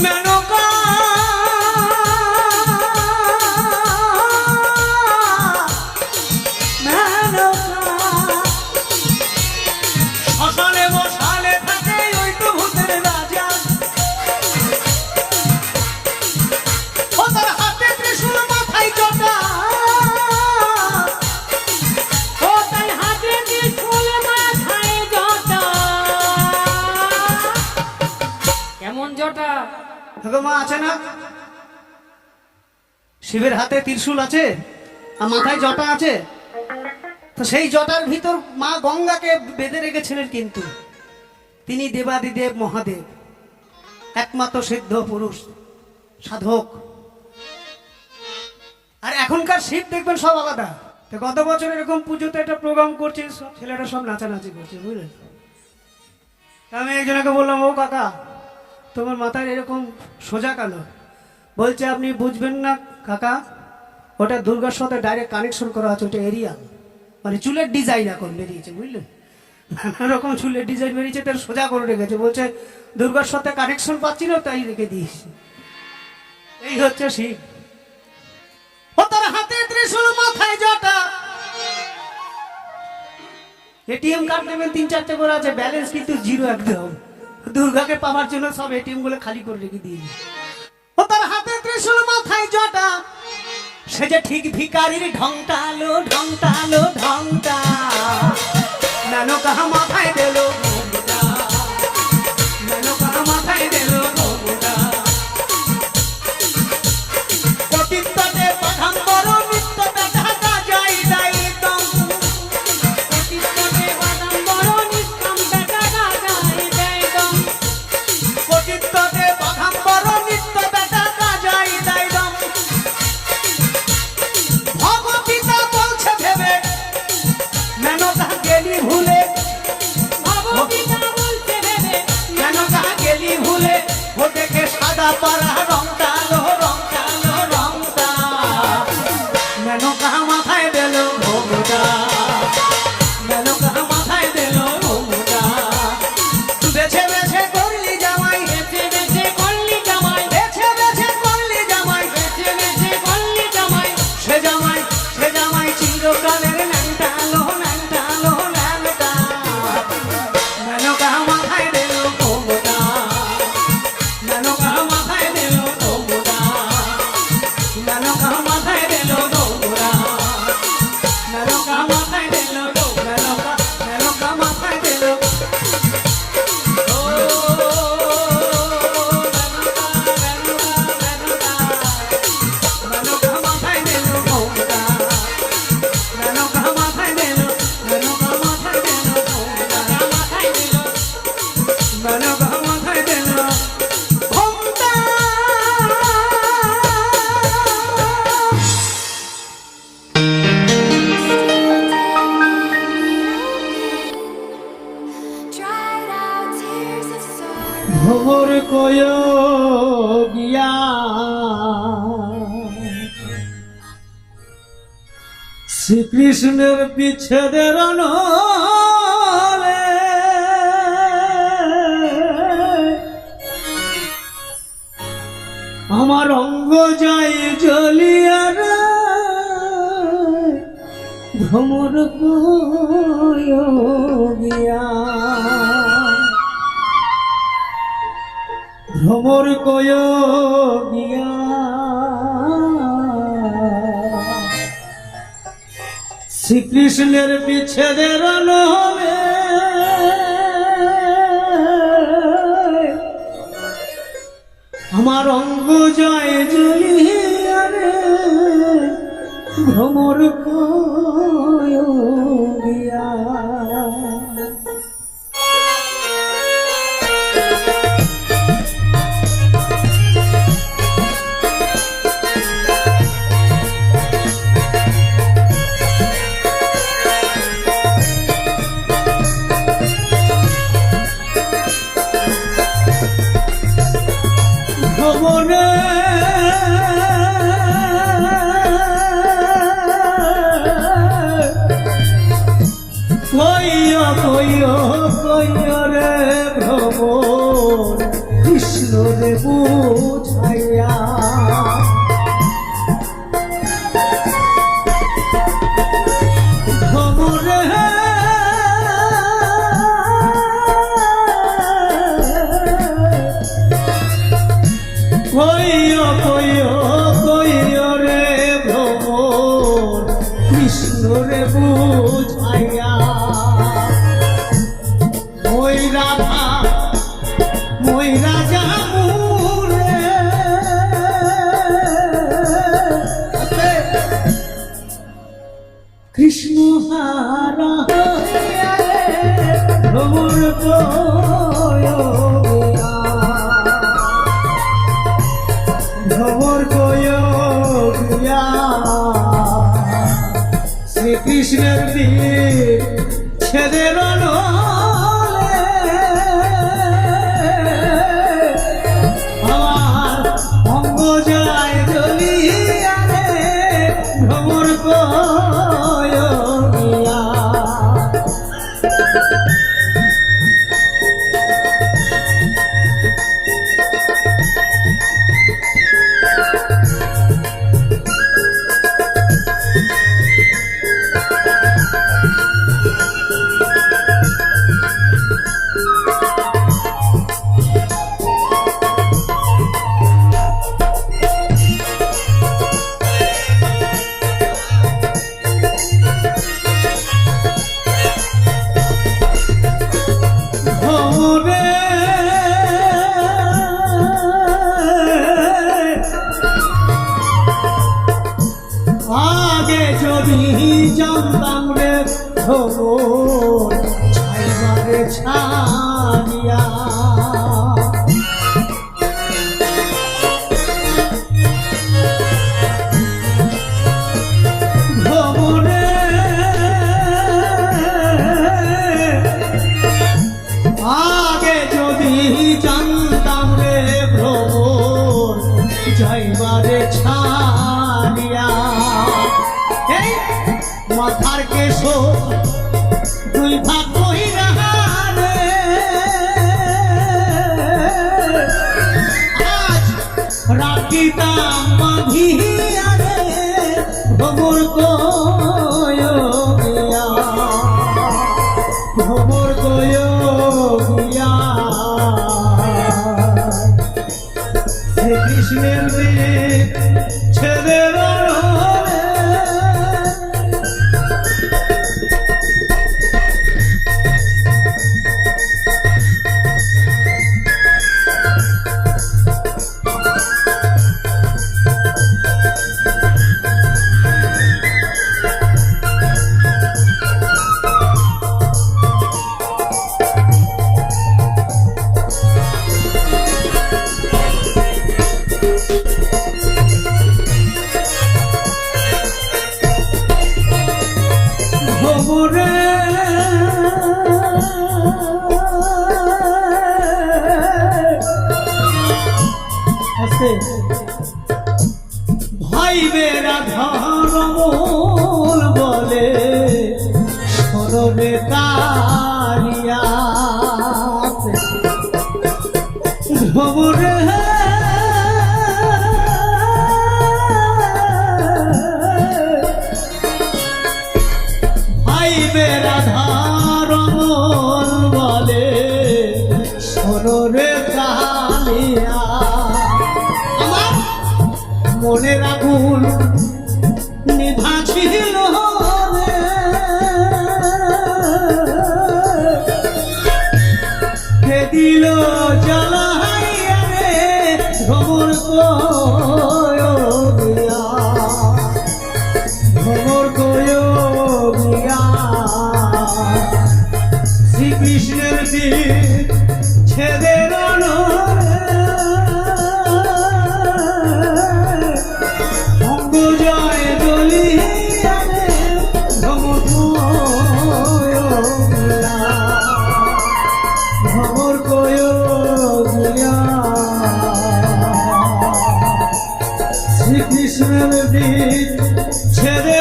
মেনকা শ্মশানে মশালে থাকে ওই তো ভূতের রাজা। ও তার হাতে ত্রিশূল মাথায় জটা, ও তার হাতে ত্রিশূল মাথায় জটা। কেমন জটা? মা আছে না, শিবের হাতে ত্রিশূল আছে আর মাথায় জটা আছে। তো সেই জটার ভিতর মা গঙ্গাকে বেঁধে রেখেছিলেন, কিন্তু তিনি দেবাদিদেব মহাদেব, একমাত্র সিদ্ধ পুরুষ সাধক। আর এখনকার শিব দেখবেন সব আলাদা। তো গত বছর এরকম পুজোতে একটা প্রোগ্রাম করছে, সব ছেলেরা সব নাচানাচি করছে, বুঝলেন। আমি একজনকে বললাম, ও কাকা তোমার মাথায় এরকম সোজা কালো। বলছে আপনি বুঝবেন না কাকা, ওটা দুর্গার সাথে ডাইরেক্ট কানেকশন করা আছে, ওটা এরিয়া, মানে চুলের ডিজাইন এখন বেরিয়েছে, বুঝলেন। নানা রকম চুলের ডিজাইন বেরিয়েছে, তার সোজা করে রেখেছে। বলছে দুর্গার সাথে কানেকশন পাচ্ছি না, তাই রেখে দিয়েছি। এই হচ্ছে শিব। ও তার হাতে ত্রিশূল মাথায় জটা। এটিএম কার্ড নেবেন 3-4টে করে আছে, ব্যালেন্স কিন্তু জিরো একদম। দুর্গাকে পাওয়ার জন্য সব এটিএম গুলো খালি করে রেখে দিয়েছে। ও তার হাতে ত্রিশূল মাথায় জটা, সে যে ঠিক ভিকারির ঢংটালো ঢংটালো ঢংটা। মেনকা মাথায় দিল ঘোমটা, মেনকা মাথায় দিল ঘোমটা। পতিততে পথম্বর নিত্যতে ঢাকা যাই দায়িতম। পতিততে পথম্বর নিত্যম ঢাকা যাই দায়িতম। পতিততে পথম্বর নিত্যতে ঢাকা যাই দায়িতম। ভগবতীতা বলছে ভেবে মেনকা গেলি ভুলে। ভগবতীতা বলছে ভেবে মেনকা গেলি ভুলে। ও দেখে সাদা পাড়া রংটালো রংটালো রংটা। মেনকা মাথায় দিল ঘোমটা, মেনকা মাথায় দিল ঘোমটা। বেছে বেছে করলি জামাই, বেছে বেছে করলি জামাই, বেছে বেছে করলি জামাই। বেছে বেছে করলি জামাই। সে জামাই, সে জামাই চিরকালের ন্যাংটালো ন্যাংটালো ন্যাংটা। মেনকা মাথায় দিল ঘোমটা, মেনকা মাথায় দিল ঘোমটা, মেনকা মাথায় দিল ঘোমটা, মেনকা মাথায় দিল মেনকা, মেনকা মাথায় দিল। ও মেনকা মাথায় দিল ঘোমটা, মেনকা মাথায় দিল, মেনকা মাথায় দিল ঘোমটা, মাথায় দিল মেনকা মাথায় দিল ঘোমটা। Dried out tears of sorrow. ভোর কয় গিয়া শ্রীকৃষ্ণের বিচ্ছেদের নলে। আমার অঙ্গ যাই জ্বলিয়া রে, ভ্রমর কয় গিয়া, ভ্রমর কয় গিয়া। শ্রীকৃষ্ণের বিচ্ছেদের নলে আমার অঙ্গ যায় জ্বলিয়া রে, ভ্রমর কয় গিয়া। ভ্রমণে কইয় রে ভ্রমণ কৃষ্ণ রে। কৃষ্ণরে বুঝাইয়া ভ্রমরে কইও কইও কইও রে ভ্রমর কৃষ্ণরে বুঝাইয়া ওই রাধা মই রাজা মুরে কৃষ্ণ হারা হইয়া রে ভ্রমর কইয়া ভ্রমর কইয়া শ্রীকৃষ্ণের দিক ছেড়ে আমার অঙ্গ যায় জ্বলিয়া রে ভ্রমর কইয়া আগে যদি জানতাম রে ভ্রমর ছাইবারে ছাড়িয়া ভ্রমরে আগে যদি জানতাম রে ভ্রমর যাইবারে ছাড়িয়া এই মাথার কেশ দুই ভাগ কইরা রে আজ রাখিতাম বাঁধিয়া রে ভ্রমর কইয়া ভ্রমর কইয়া কৃষ্ণের দিক ছেড়ে ভ্রমরে ভাইবে রাধার মূল বলে সরবে কালিয়া ভ্রমরে ভাইবে রাধার মূল বলে সরবে কালিয়া আমার মনের আগুন নিভা ছিল রে কে দিল জ্বালাইয়া রে ভ্রমর কইয়া ভ্রমর কইয়া শ্রীকৃষ্ণের দিক ছেড়ে অঙ্গ যায় জ্বলিয়া রে ভ্রমর ভ্রমর কইয়া শ্রীকৃষ্ণের দিক ছেড়ে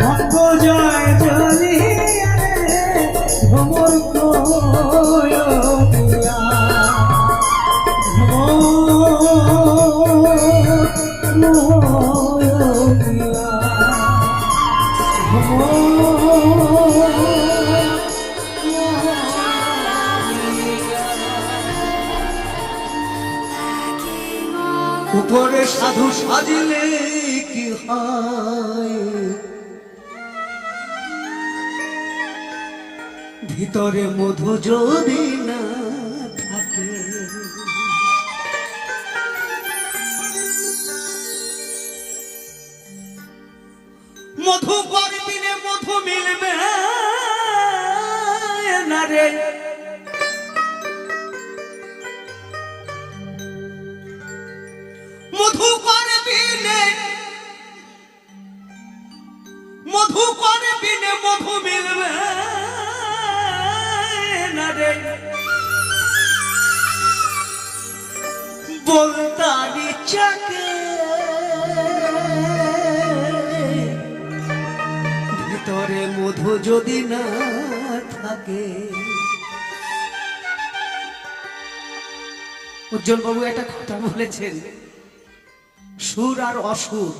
অঙ্গ যায় জ্বলিয়া রে ভ্রমর নয়নিয়া উপরে সাধু সাজিলে কি হয়, ভিতরে মধু যদি না থাকে। মধু করবিনে মধু মিলবে না রে, মধু করবিনে মধু করবিনে মধু মিলবে না রে, বলতারি চাকে ভিতরে মধু যদি না থাকে। উজ্জ্বল বাবু একটা কথা বলেছেন, সুর আর অসুর,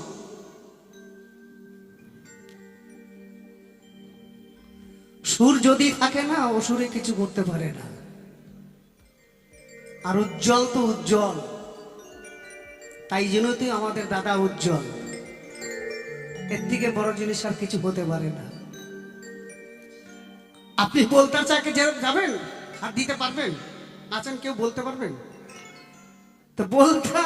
সুর যদি থাকে না অসুরে কিছু করতে পারে না। আর উজ্জ্বল তো উজ্জ্বল, তাই জন্য তো আমাদের দাদা উজ্জ্বল, এর থেকে বড় জিনিস আর কিছু হতে পারে না। আপনি বলতার চাকে যাবেন, হাত দিতে পারবেন? আছেন কেউ বলতে পারবেন? তো বলতা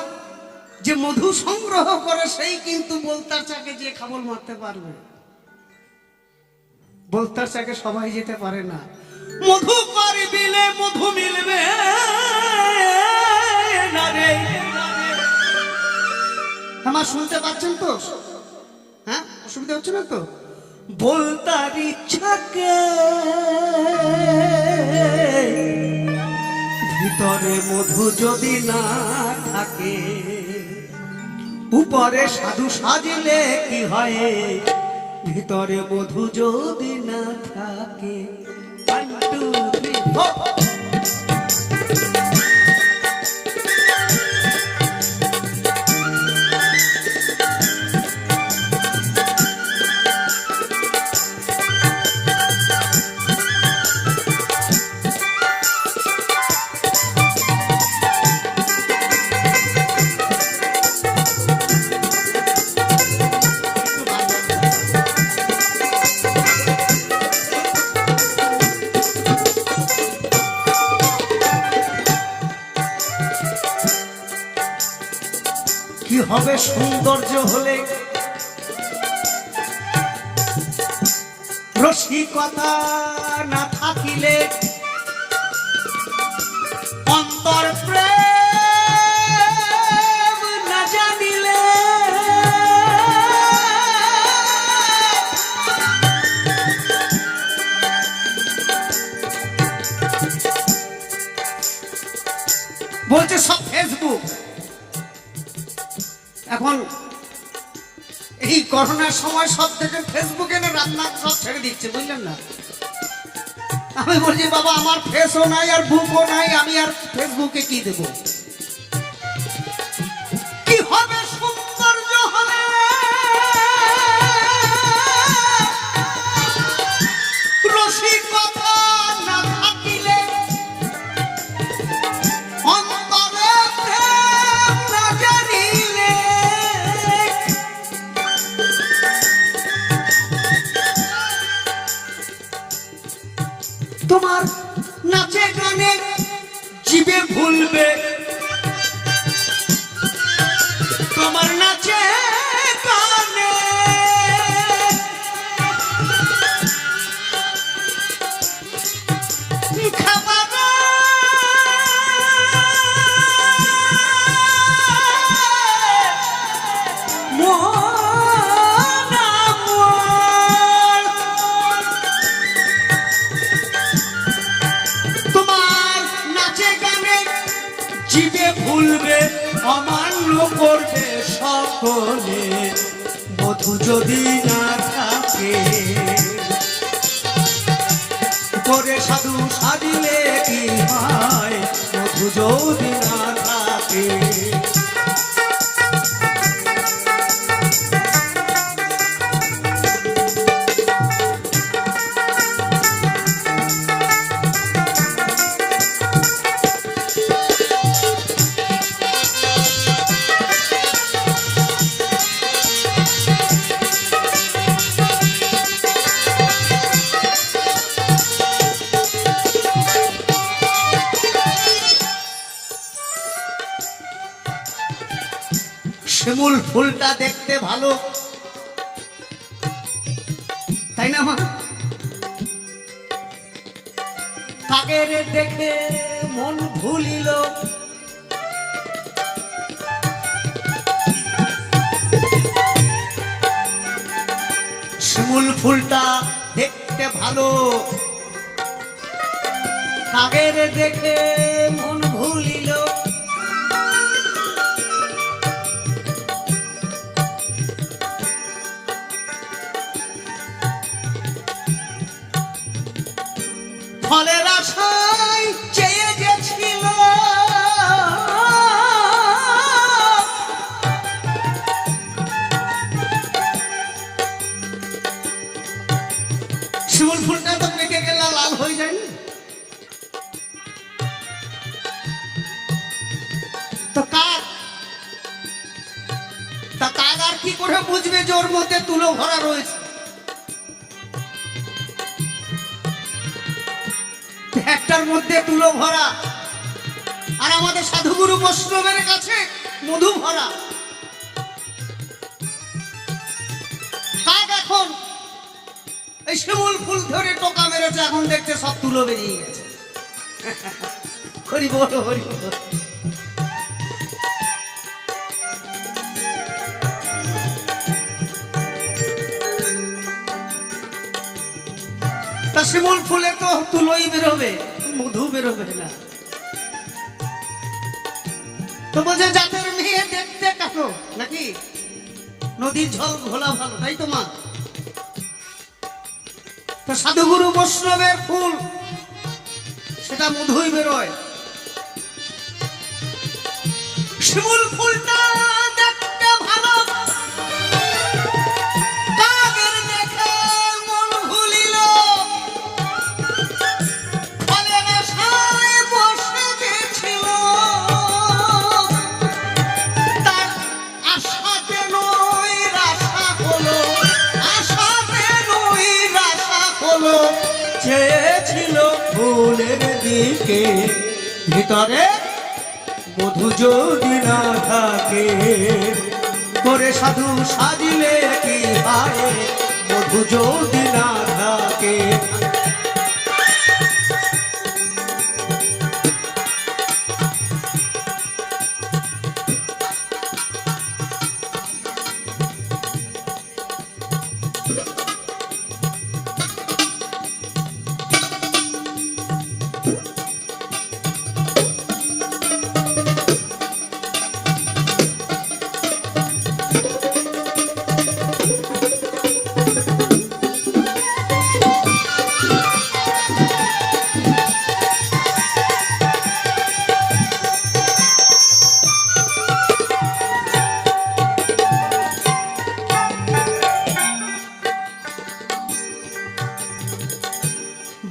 যে মধু সংগ্রহ করে সেই কিন্তু বলতার চাকে যে খাবল মারতে পারবে। বলতার চাকে সবাই যেতে পারে না। মধু করবিলে মধু মিলবে না রে। আমার শুনতে পাচ্ছেন তো? হ্যাঁ, অসুবিধা হচ্ছে না তো? বলতার ইচ্ছাকে ভিতরে মধু যদি না থাকে, উপরে সাধু সাজিলে কি হয়, ভিতরে মধু যদি না থাকে। 1 2 3 4 কি হবে সৌন্দর্য হলে, রসিকতা না থাকিলে, অন্তর প্রেম না জানিলে, বলছে সব ফেসবুক। এখন এই করোনার সময় সব থেকে ফেসবুকে না রান্না সব ছেড়ে দিচ্ছে, বুঝলেন না? আমি বলছি বাবা আমার ফেসও নাই আর বুকও নাই, আমি আর ফেসবুকে কি দেব? কি হবে সৌন্দর্য হলে, রসিকতা না থাকিলে, অন্তরে প্রেম না জানিলে, তোমার নাচে গানে জিবে ভুলবে, তোমার নাচে গানে খাবারে জিবে ভুলবে, অমান্য করবে সকলে, মধু যদি না থাকে। করে সাধু সাজিলে কি হয় মধু যদি না থাকে। শিমুল ফুলটা দেখতে ভালো, তাই না মা? কাকের দেখে মন ভুলিল, শিমুল ফুলটা দেখতে ভালো, কাকের দেখে মন ভুলিল। ফলের আশায় চেয়ে গেছিল, শিমুল ফুলটা তো পেকে গেলে লাল হয়ে যায়নি? তো কাক আর কি করে বুঝবে যে ওর মধ্যে তুলো ভরা রয়েছে? একটার মধ্যে তুলো ভরা, আর আমাদের সাধুগুরু বৈষ্ণবের কাছে মধু ভরা। কাক এখন এই শিমুল ফুল ধরে টোকা মেরেছে, এখন দেখছে সব তুলো বেরিয়ে গেছে। হরি বল, হরি বল। তা শিমুল ফুলে তো তুলোই বেরোবে, মধু বেরোবে না। তো বলছে জাতের মেয়ে দেখতে কাটো নাকি, নদীর জল ঘোলা ভালো, তাই তো মা? তো সাধুগুরু বৈষ্ণবের ফুল সেটা মধুই বেরোয়। শিমুল ফুলটা দেখতে ভালো, কাকের দেখে মন ভুলিল, ফলের আশায় বসে গেছিল, তার আশাতে নয় রাশা হলো, আশাতে নয় রাশা হলো। চেয়েছিল ফুলের দিকে, ভিতরে মধু যদি না থাকে, করে সাধু সাজিলে কি হয় মধু যদি না থাকে।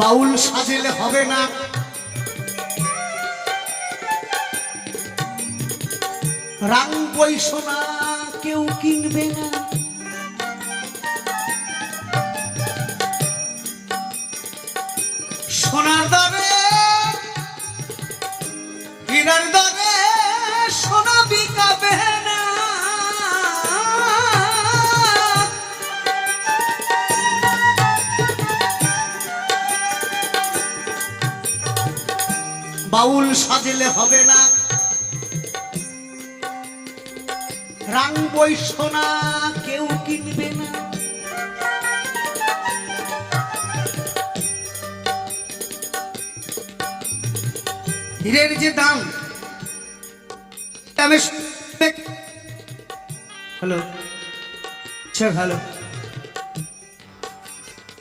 বাউল সাজিলে হবে না, রাং বই সোনা কেউ কিনবে না। সোনার দরে হীরার দরে সোনা বিকাবে না। বাউল সাজিলে হবে না, রাং বই সোনা কেউ কিনবে না। হীরের যে দাম, হ্যালো ভালো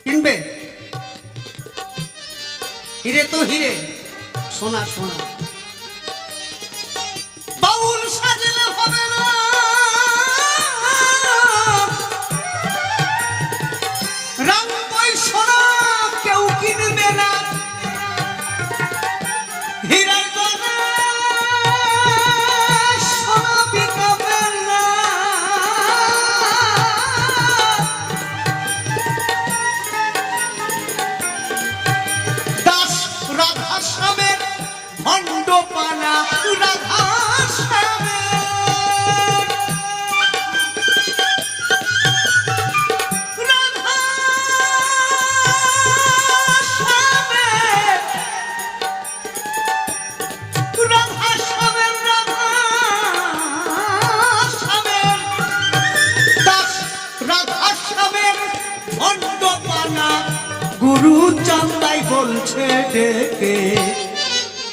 কিনবে, হিরে তো হিরে, সোনা সোনা। বাউল সাজলে হবে না, রং বই সোনা কেউ কিনবে না, হীরার দামে সোনা বিকাবে না। দাস রাধা শ্যামের ভণ্ড পানা, রাধা শ্যামের, রাধা শ্যামের, রাধা শ্যামের, রাধা শ্যামের, দাস রাধা শ্যামের ভণ্ড পানা। গুরু চান্দাই বলছে ডেকে,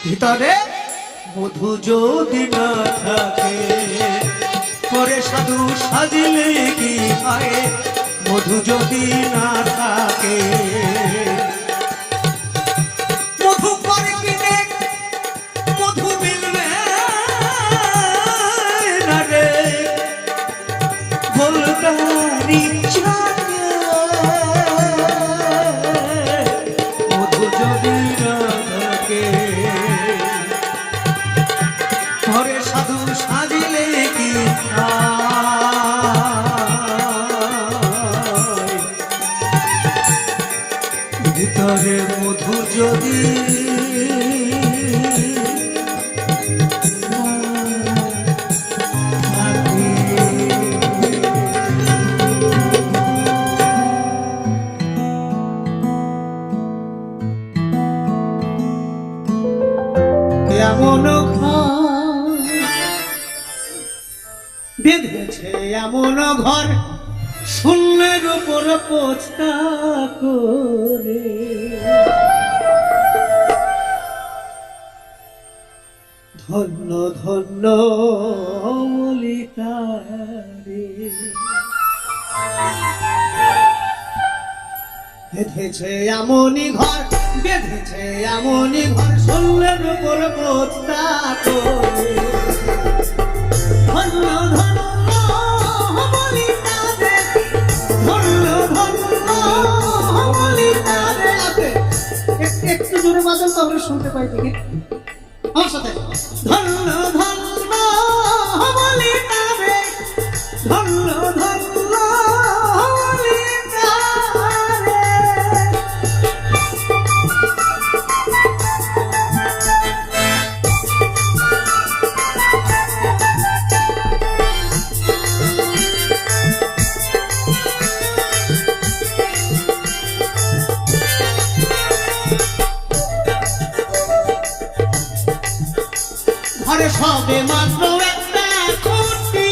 ভিতরে মধু যদি না থাকে, পরে সাধু সাজিলে কি হয়, মধু যদি না থাকে। মধু পরে কিনে মধু মিলবে না রে, বলতারি চাকে মধু যদি না থাকে, ঘরে সাধু সাজিলে কি হয়, ভিতরে মধু যদি না থাকে। এমন ঘর বেঁধেছে, এমন ঘর শূন্যের উপর পোস্তা করে, ধন্য ধন্য ললিতারে। বেঁধেছে এমনই ঘর, বেঁধেছে এমনই ঘর শূন্যের উপর পোস্তা করে, ধন্য ধন্য ললিতারে, ধন্য ধন্য ললিতারে। একটু জোরে বাজান তো আমরা শুনতে পাই দেখি আমার সাথে। ধন্য ধন্য ললিতারে, ধন্য ধন্য ললিতারে। ঘরে সবে মাত্র একটা খুঁটি,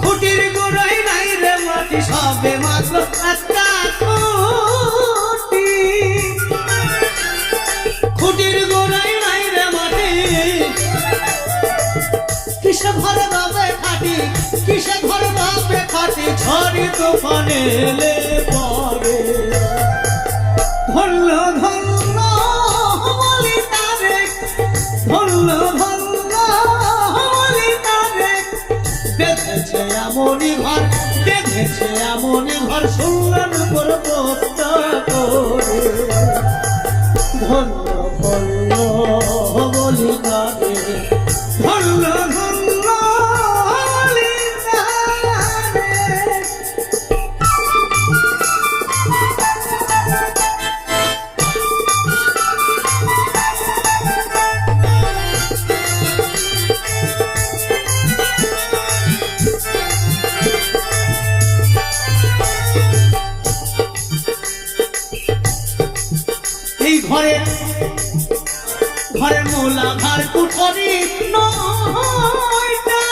খুঁটির গোড়ায় নাই রে মাটি, সবে মাত্র একটা খুঁটি, খুঁটির গোড়ায় নাই রে মাটি। কিসে ঘরে বাবে খাটি, কিসে ঘরে বাবে খাটি, ঝড়ি তুফানে এলে পরে। ধন্য ধন্য ললিতারে, ধন্য ধন্য ললিতারে। বেঁধেছে এমনই ঘর, বেঁধেছে এমনই ঘর শূন্যের উপর পোস্তা করে, ধন্য ধন্য ললিতারে, ধন্য ধন্য ললিতারে। এই ঘরে ঘরে মোলা ঘর কুঠরি নয়টা,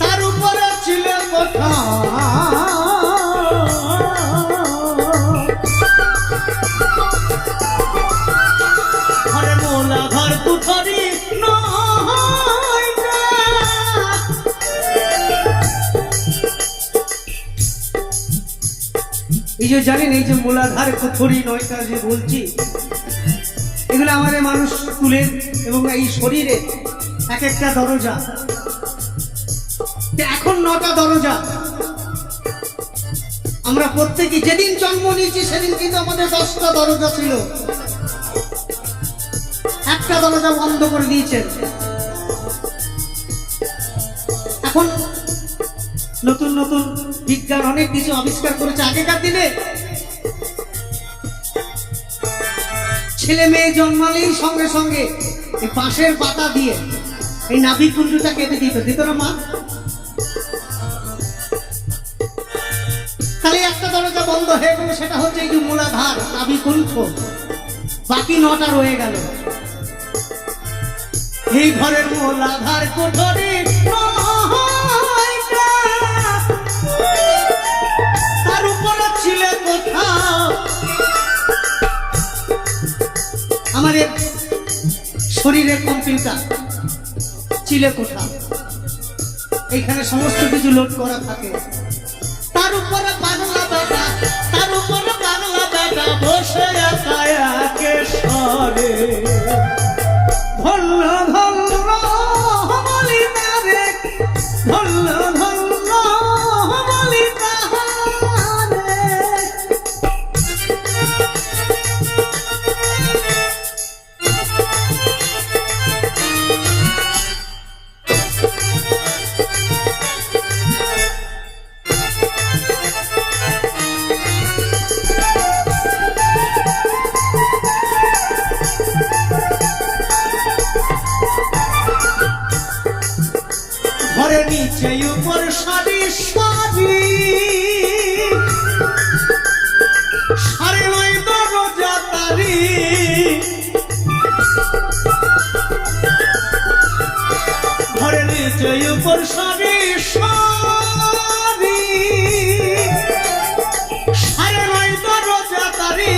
তার উপরে ছিল কোঠা, ঘরে মোলা ঘর কুঠরি নয়টা। এই যে জানেন এই যে মূলাধার কুঠরি নয়টা যে বলছি, এগুলো আমাদের মানুষ তুলের এবং এই শরীরে এক একটা দরজা। এখন 9টা দরজা। আমরা প্রত্যেকে যেদিন জন্ম নিয়েছি সেদিন কিন্তু আমাদের 10টা দরজা ছিল, একটা দরজা বন্ধ করে দিয়েছেন। এখন নতুন নতুন বিজ্ঞান অনেক কিছু আবিষ্কার করেছে। আগেকার দিনে ছেলে মেয়ে জন্মালেই সঙ্গে সঙ্গে এই বাঁশের পাতা দিয়ে এই নাভিকুঞ্জটা কেটে দিত না মা? তাহলে একটা দরজা বন্ধ হয়ে গেল, সেটা হচ্ছে এই যে মূলাধার নাভিকুঞ্জ। বাকি 9টা রয়ে গেল। এই ঘরের মূলাধার কোঠরি তার উপরে ছিলে কোথাও আমাদের শরীরের কম্পিউটার, চিলে কোঠা, এইখানে সমস্ত কিছু লোড করা থাকে। তার উপরে বাংলা বেটা, তার উপরে বাংলা বেটা বসে একে সরে ধন্য ধন্য বলি তারে, ধন্য ধন্য বলি তাহারে। ঘরের নিচে উপর সারি সারি সাড়ে 9 দরজা তারি। ঘরের নিচে উপর সারি সারি সাড়ে 9 দরজা তারি।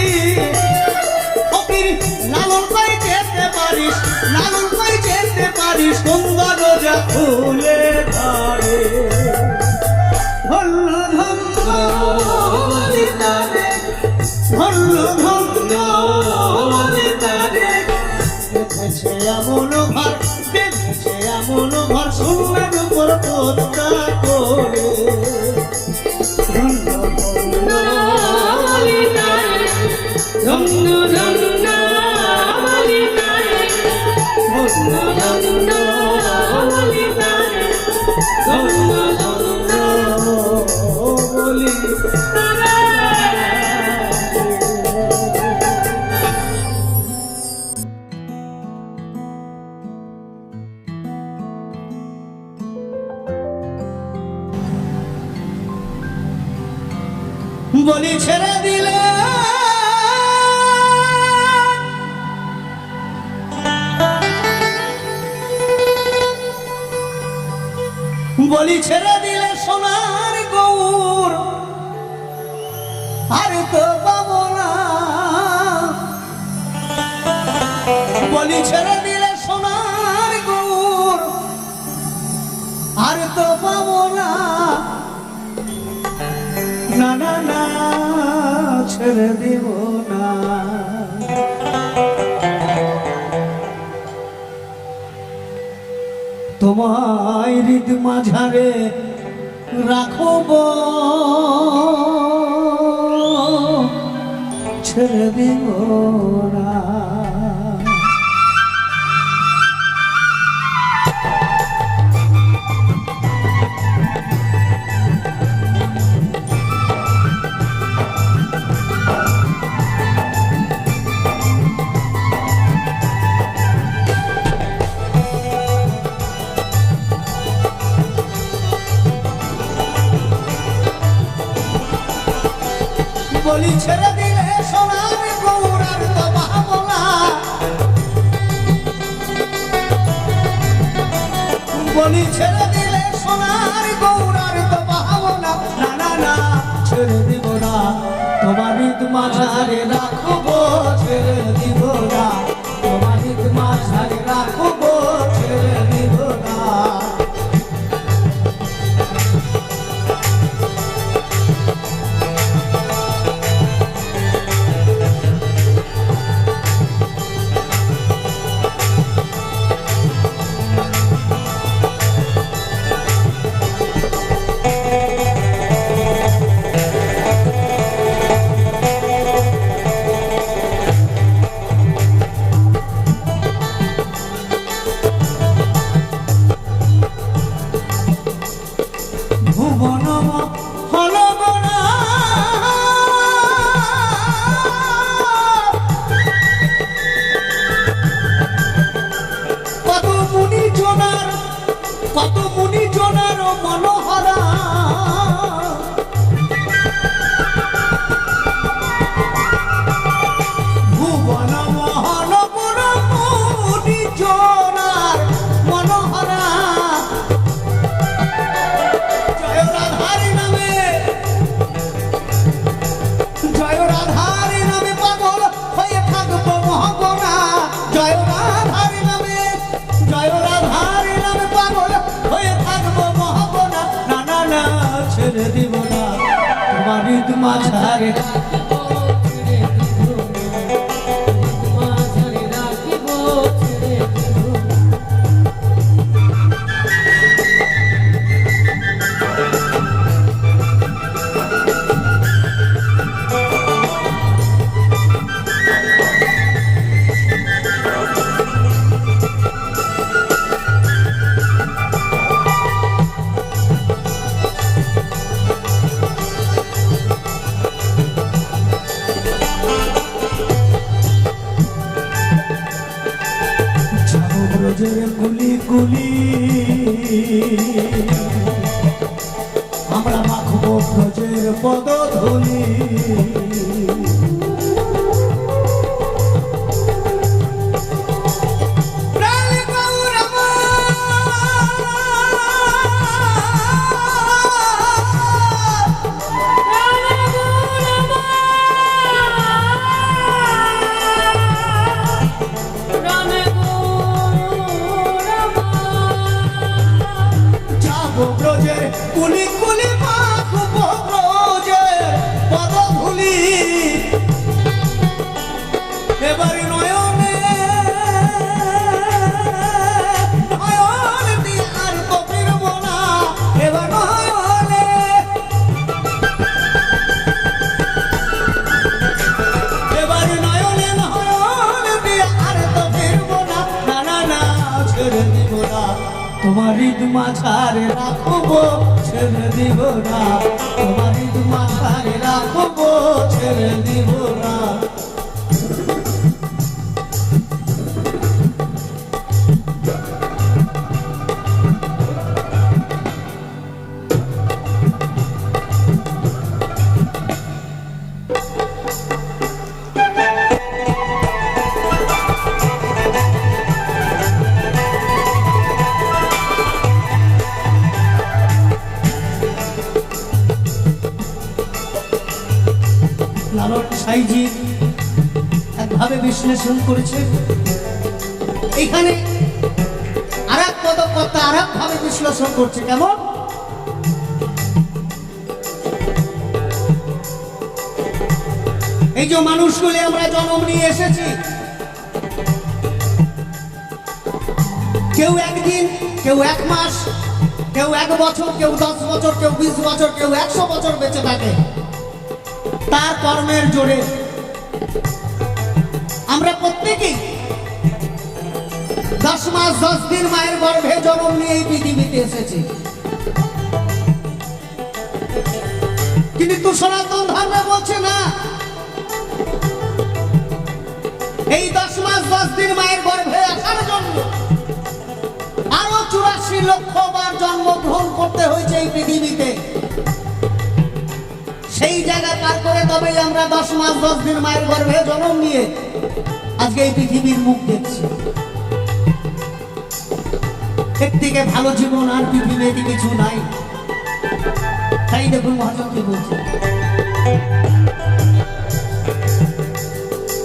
ফকির লালন পাই যেতে পারিস, লালন পাই যেতে পারিস, কোন দরজা খুলে ধরে ধন্য ধন্য বলি তারে, ধন্য ধন্য বলি তারে। বেঁধেছে এমন ঘর, বেঁধেছে এমন ঘর, শূন্যের উপর তোতা করে। ধন্য ধন্য বলি তারে, ধন্য ধন্য বলি তারে, ধন্য ধন্য বলি তারে, ধন্য ধন্য বলি তারে। বলি ছেড়ে দিলে বলি ছেড়ে দিলে সোনার গৌর আর তো পাবো না। বলি ছেড়ে দিলে সোনার গৌর আর তো পাবো না। না না না ছেড়ে দিব না। তোমায় হৃদ মাঝারে রাখব, ছেড়ে দিব না। বলি ছেড়ে দিলে সোনার গৌরার তো পাবো না। বলি ছেড়ে দিলে সোনার গৌরার তো পাবো না। না না না ছেড়ে দিব না, তোমার হৃদ মাঝারে রাখবো, ছেড়ে দিব না। তোমার হৃদ মাঝারে রাখবো, ছেড়ে দিব না। ছেড়ে দিব না তোমার হৃদ মাঝারে ব্রজের গুলি গুলি আমরা মাখবো ব্রজের পদধূলি ব্রজের কুলি কুলি মাখবো ব্রজের পদধূলি এবার নয়নে নয়ন দিয়ে আর তো ফিরবো না এবার নয়নে এবার নয়নে নয়ন দিয়ে আর তো ফিরবো না না না না ছেড়ে দিব না তোমার হৃদ মাঝারে রাখবো ছেড়ে দিব না তোমার হৃদ মাঝারে রাখবো ছেড়ে দিব না লালন সাইজি একভাবে বিশ্লেষণ করেছে এখানে আর এক পদকর্তা আর এক ভাবে বিশ্লেষণ করছে কেমন এই যে মানুষগুলি আমরা জন্ম নিয়ে এসেছি কেউ একদিন কেউ এক মাস কেউ 1 বছর কেউ 10 বছর কেউ 20 বছর কেউ 100 বছর বেঁচে থাকে তার কর্মের জোরে আমরা প্রত্যেকেই 10 মাস 10 দিন মায়ের গর্ভে জন্ম নিয়ে এই পৃথিবীতে এসেছি কিন্তু সনাতন ধর্মে বলছে না এই 10 মাস 10 দিন মায়ের গর্ভে আসার জন্য আরো 84 লক্ষ বার জন্মগ্রহণ করতে হয়েছে এই পৃথিবীতে সেই জায়গা পার করে তবেই আমরা 10 মাস 10 দিন মায়ের গর্ভে জন্ম নিয়ে আজকে এই পৃথিবীর মুখ দেখছি এর থেকে ভালো জীবন আর পৃথিবীতে কিছু নাই তাই দেখুন মহাজন কি বলছে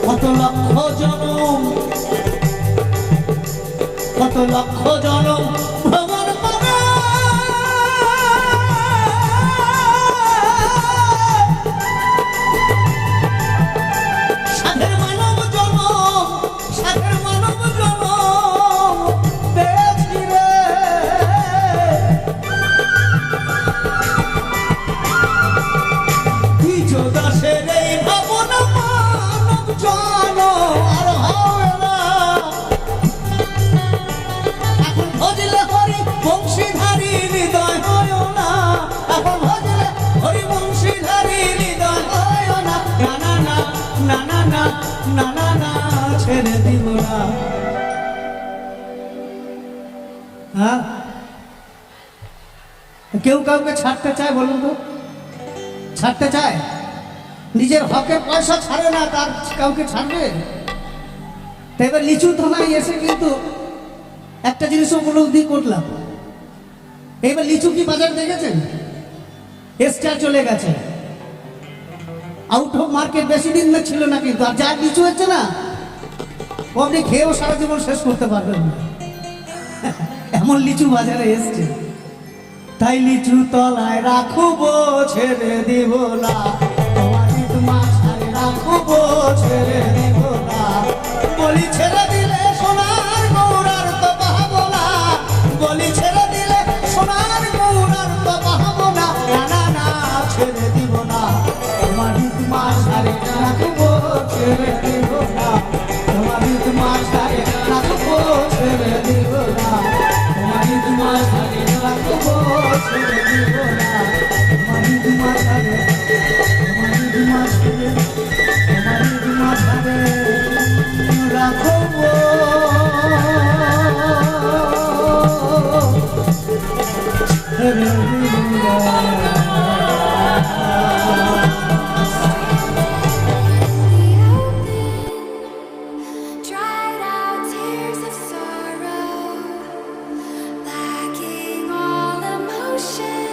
কত লক্ষ জনম কত লক্ষ জনম ভ্রমণ করে সাধের মানব জন্ম সাধের মানব জন্ম পেয়েছি রে দ্বিজ দাসের এই ভাবনা মানব জন্ম আর হবে না এখন ভজলে হরি বংশীধারী হৃদয় হয় না এখন ভজলে হরি বংশীধারী হৃদয় হয় না না না না না না না না না না ছেড়ে দিব না হ্যাঁ কেউ কাউকে ছাড়তে চায় বলুন তো ছাড়তে চায় নিজের হকের পয়সা ছাড়ে না তার কাউকে ছাড়বে তো এবার লিচু থানায় এসে কিন্তু একটা জিনিস উপলব্ধি করলাম এবার লিচু কি বাজার দেখেছেন এক্সট্রা চলে গেছে আউট অফ মার্কেট বেশি দিন না ছিল না কিন্তু আর যা লিচু হচ্ছে না ও আপনি খেয়েও সারা জীবন শেষ করতে পারবেন না এমন লিচু বাজারে এসছে তাই লিচু তলায় রাখবো ছেড়ে দিব না তোমার ঈদ মাঝারে রাখবো ছেড়ে দিব না বলি ছেড়ে দিলে সোনার গৌরার তো পাবো না বলি ছেড়ে দিলে সোনার গৌরার তো পাবো না না না না ছেড়ে দিব না তোমার ঈদ মাঝারে রাখবো ছেড়ে দিব না তোমার ঈদ মাঝারে রাখবো ছেড়ে দিব না তোমার ঈদ মাঝারে রাখবো ছেড়ে দিব না তোমার ঈদ মাঝারে তোমার ঈদ মাঝারে তোমার ঈদ মাঝারে রাখবো ছেড়ে দিব না Dried out tears of sorrow, lacking all emotion,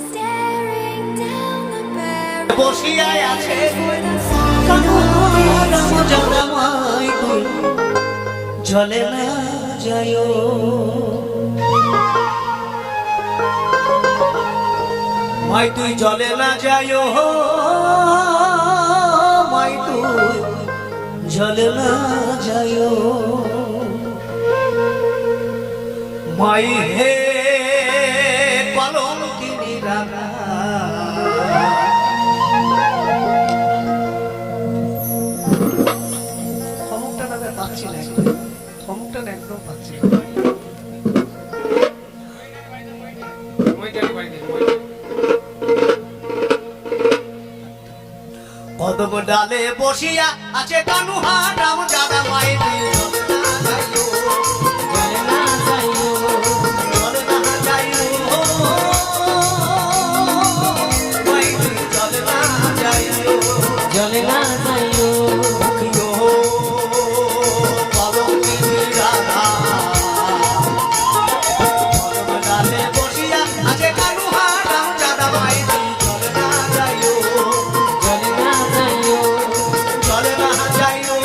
staring down the barrel. বসিয়ায় আছে কানুয়ার জানামাই তুই জলে না যায়ো মাই তুই জলে না যায়ো মাই তুই জলে না যায়ো মাই হে কলঙ্কিনী রাধা ক্ষমতা না পাচ্ছি না ক্ষমতা না একদম পাচ্ছি না কদম ডালে বসিয়া আছে কানুহা রাম দাদা মাই জলে না যাইও চলে না যাইও মাই চলে না যাইও জলে না যাইও জলে না যাইও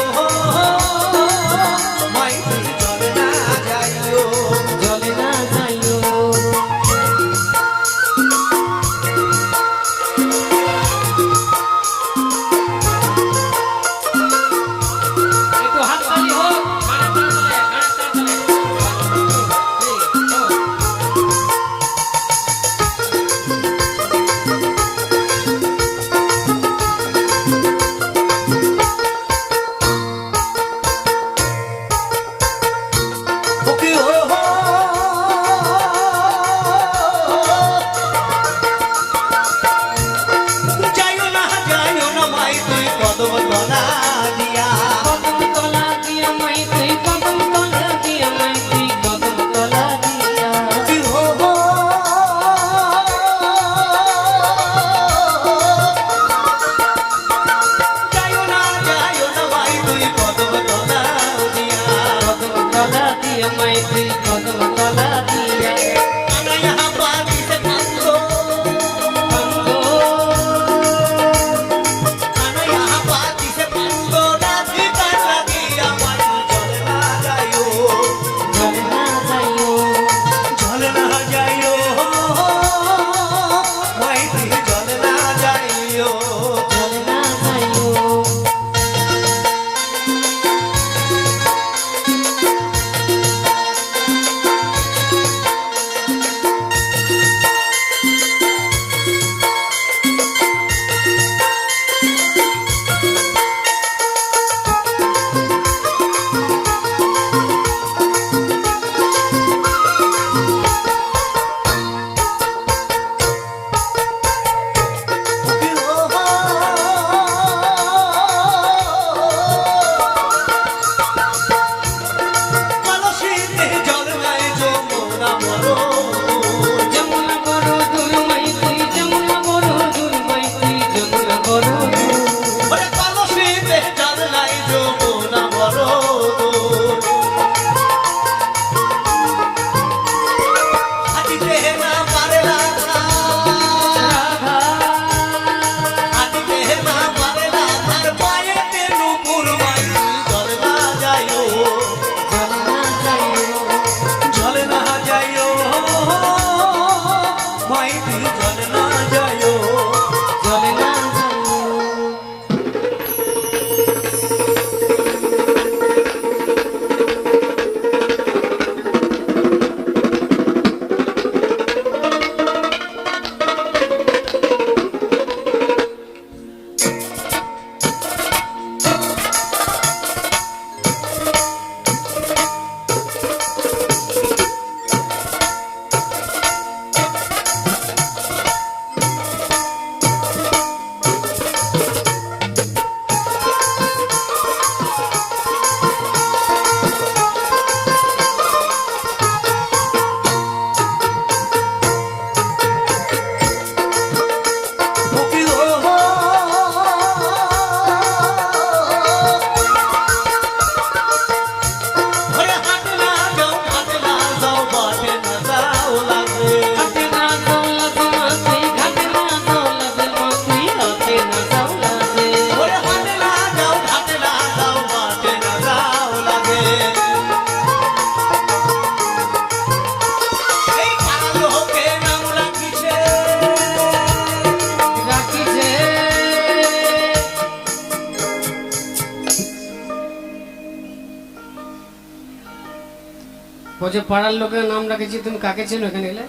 ও যে পাড়ার লোকের নাম রাখেছি, তুমি কাকে চেনো এখানে এলে?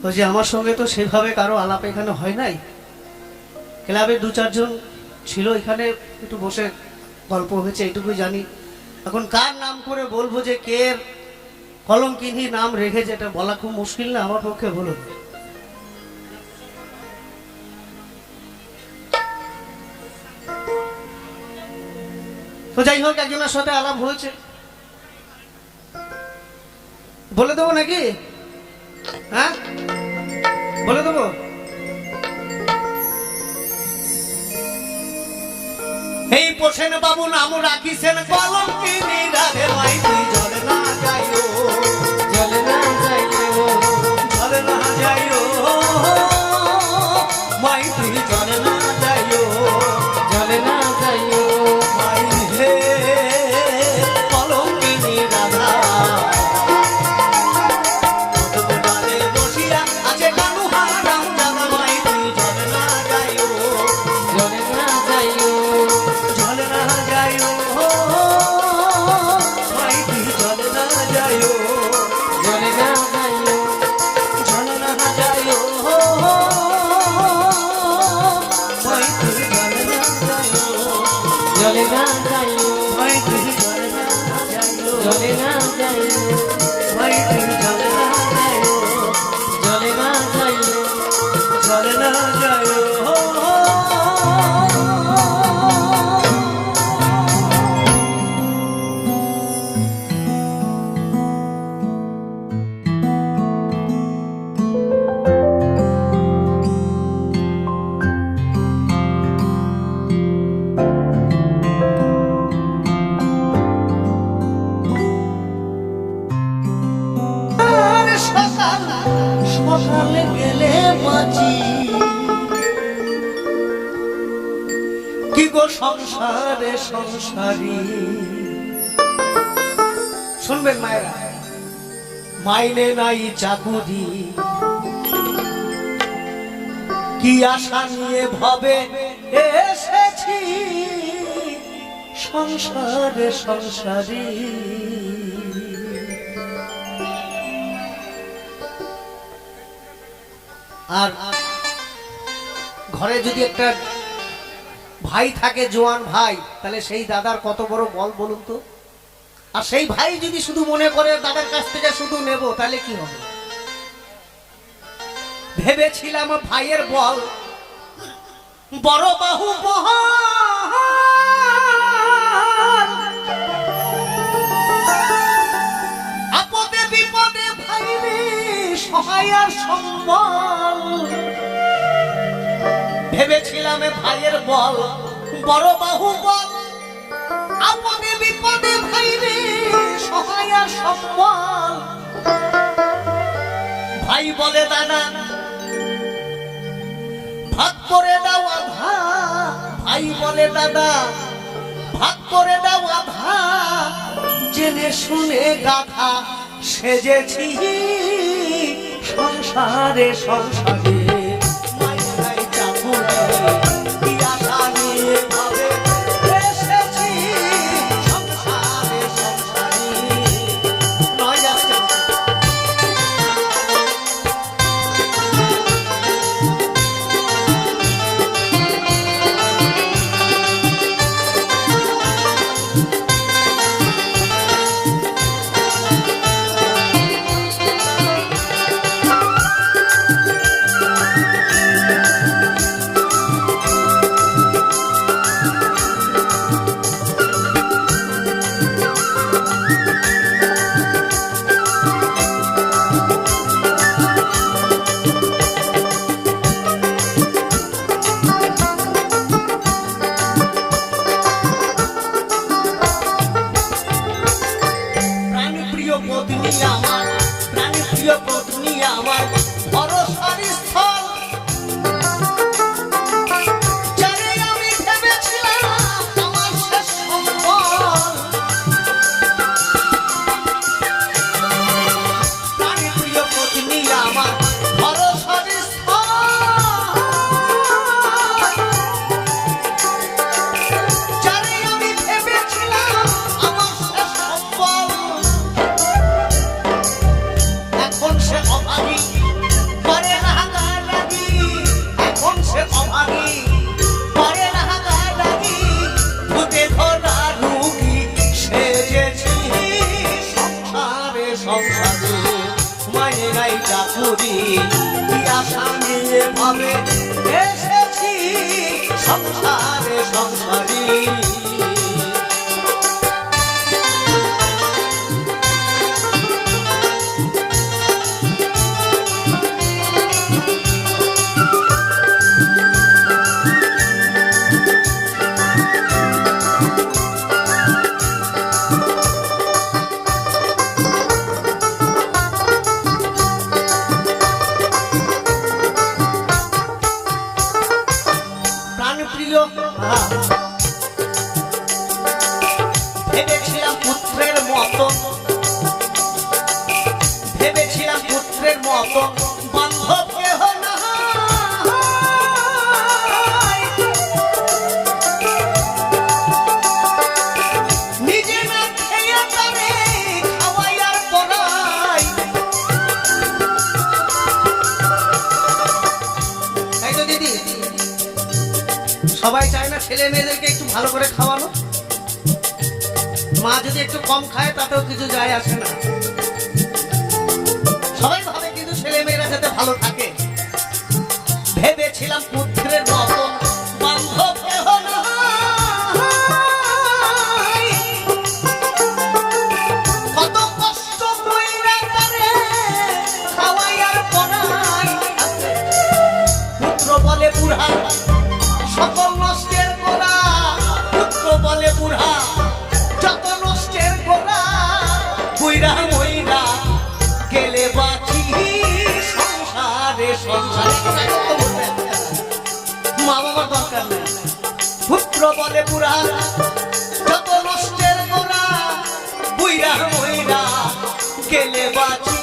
ওই যে আমার সঙ্গে তো সেভাবে কারো আলাপ এখানে হয় নাই, ক্লাবে দু চারজন ছিল, এখানে একটু বসে গল্প হয়েছে, এইটুকুই জানি। এখন কার নাম করে বলবো যে কে কলঙ্কিনী নাম রেখেছে, এটা বলা খুব মুশকিল না আমার পক্ষে, বলুন। তো যাই হোক, একজনের সাথে আলাপ হয়েছে, বলে দেবো নাকি? হ্যাঁ, বলে দেবো। এই পোষেন বাবু নাম রাখিছেন কলঙ্কিনী রাধে মাই, তুই জলে না যাইও, জলে না যাইও, জলে না যাইও মাই, তুই জলে না যাইও, জলে না যাইও, মাই হে কলঙ্কিনী রাধা। কদমডালে বসিয়া আছে কানু হারাম দাদা মাই, তুই জলে না যাইও, জলে না যাইও, জলে না যাইও মাই, তুই জলে না যাইও, জলে না যাইও, জলে না যাইও মাই, তুই জলে না যাইও, জলে না যাইও, মাই, তুই জলে না যাইও, জলে না যাইও, মাই, তুই জলে না যাইও, জলে না যাইও, জলে না যাইও। আর সকাল সকালে গেলে বাঁচি, কি গো সংসারে সংসারী। শুনবেন মায়েরা, মাইনে নাই চাকুরি, কি আশা নিয়ে ভবে এসেছি সংসারে সংসারী। আর ঘরে যদি একটা ভাই থাকে, জোয়ান ভাই, তাহলে সেই দাদার কত বড় বল বলুন তো। আর সেই ভাই যদি শুধু মনে করে দাদার কাছ থেকে শুধু নেব, তাহলে কি হবে? ভেবেছিলাম ভাইয়ের বল বড় বাহু বহর, আপদে বিপদে ভাই রে সহায় আর সম্বল। ভেবেছিলাম ভাইয়ের বল বড় বাহু বল, আপদে বিপদে ভাই রে সহায় আর সম্বল। ভাই বলে দাদা ভাগ করে দাও আধা, ভাই বলে দাদা ভাগ করে দাও আধা, জেনে শুনে গাধা সেজেছি সংসারে সংসারে। মাইনে নাই চাকুরি, কি আশা নিয়ে ভাবে এসেছি সংসারে সংসারে। নয় যাচ্ছে আশা নিয়ে ভাবে এসেছি সংসারে সংসারী। প্রাণপ্রিয় ভেবেছিলাম পুত্রের মতো, ভেবেছিলাম পুত্রের মতো বান্ধব কেহ নাই। নিজে না খেয়ে তারে খাওয়াই আর পড়াই। তাই তো দিদি, সবাই চায় না ছেলে মেয়েদেরকে একটু ভালো করে খাওয়ানো? মা যদি একটু কম খায় তাতেও কিছু যায় আসে না, সবাই ভাবে কিন্তু ছেলে মেয়েরা যাতে ভালো থাকে। ভেবেছিলাম পুত্রের মতো বান্ধব কেহ নাই। কত কষ্ট কইরা তারে খাওয়াই আর পড়াই। পুত্র বলে বুড়া সকল নষ্টের গোড়া, পুত্র বলে বুড়া যত নষ্টের গোড়া। বুইরা মইরা গেলে বাঁচি সংসারে সংসারে। মা বাবার দরকার নেই। পুত্র বলে বুড়া যত নষ্টের গোড়া, বুইরা মইরা গেলে বাঁচি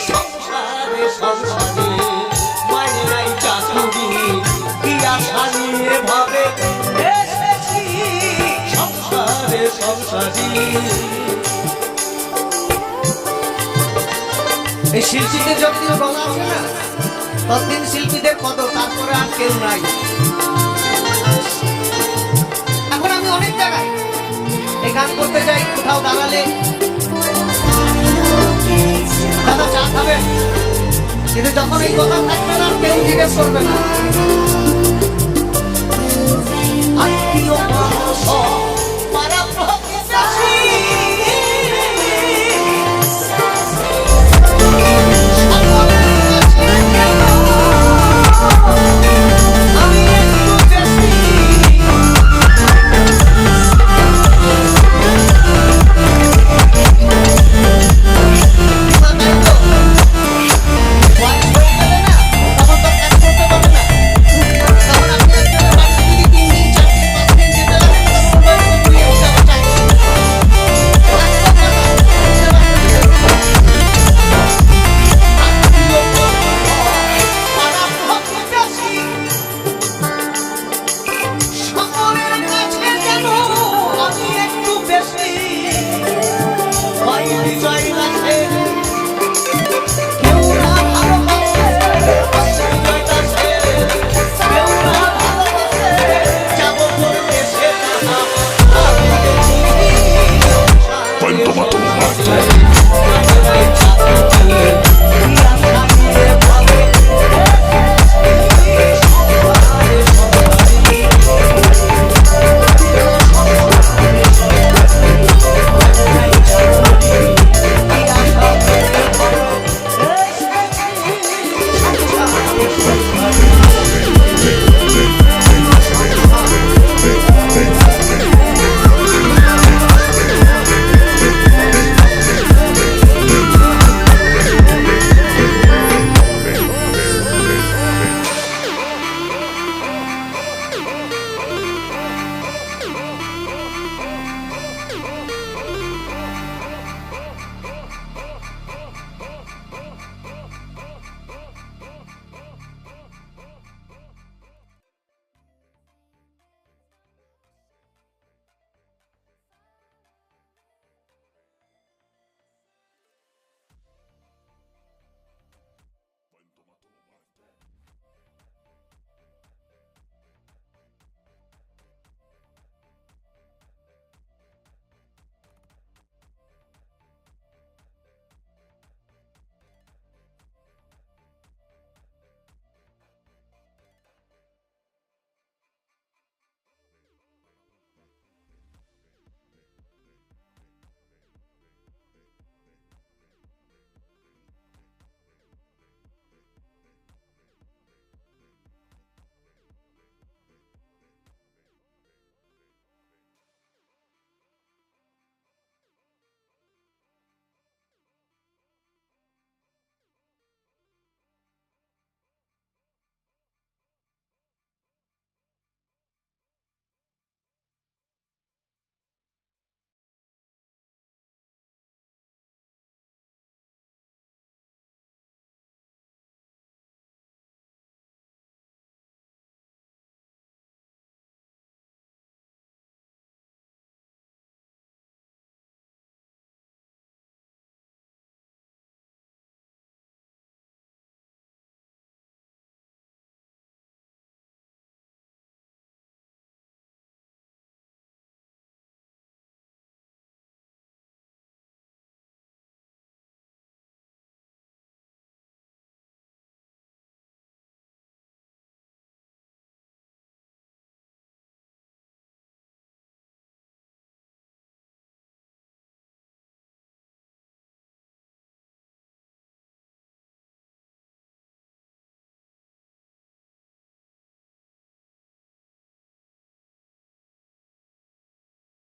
সংসারে সংসারে। মায়ের নাই চাকুরি কি আশা নিয়ে ভাবে এসেছি সংসারে সংসারী। এই শিল্পীদের যতদিন গলা আছে না ততদিন শিল্পীদের কদর, তারপরে আর কেউ নাই। এখন আমি অনেক জায়গায় এই গান করতে যাই, কোথাও দাঁড়ালে দাদা চা খাবে, কিন্তু যখন এই কথা থাকবে না কেউ জিজ্ঞেস করবে না। আত্মীয়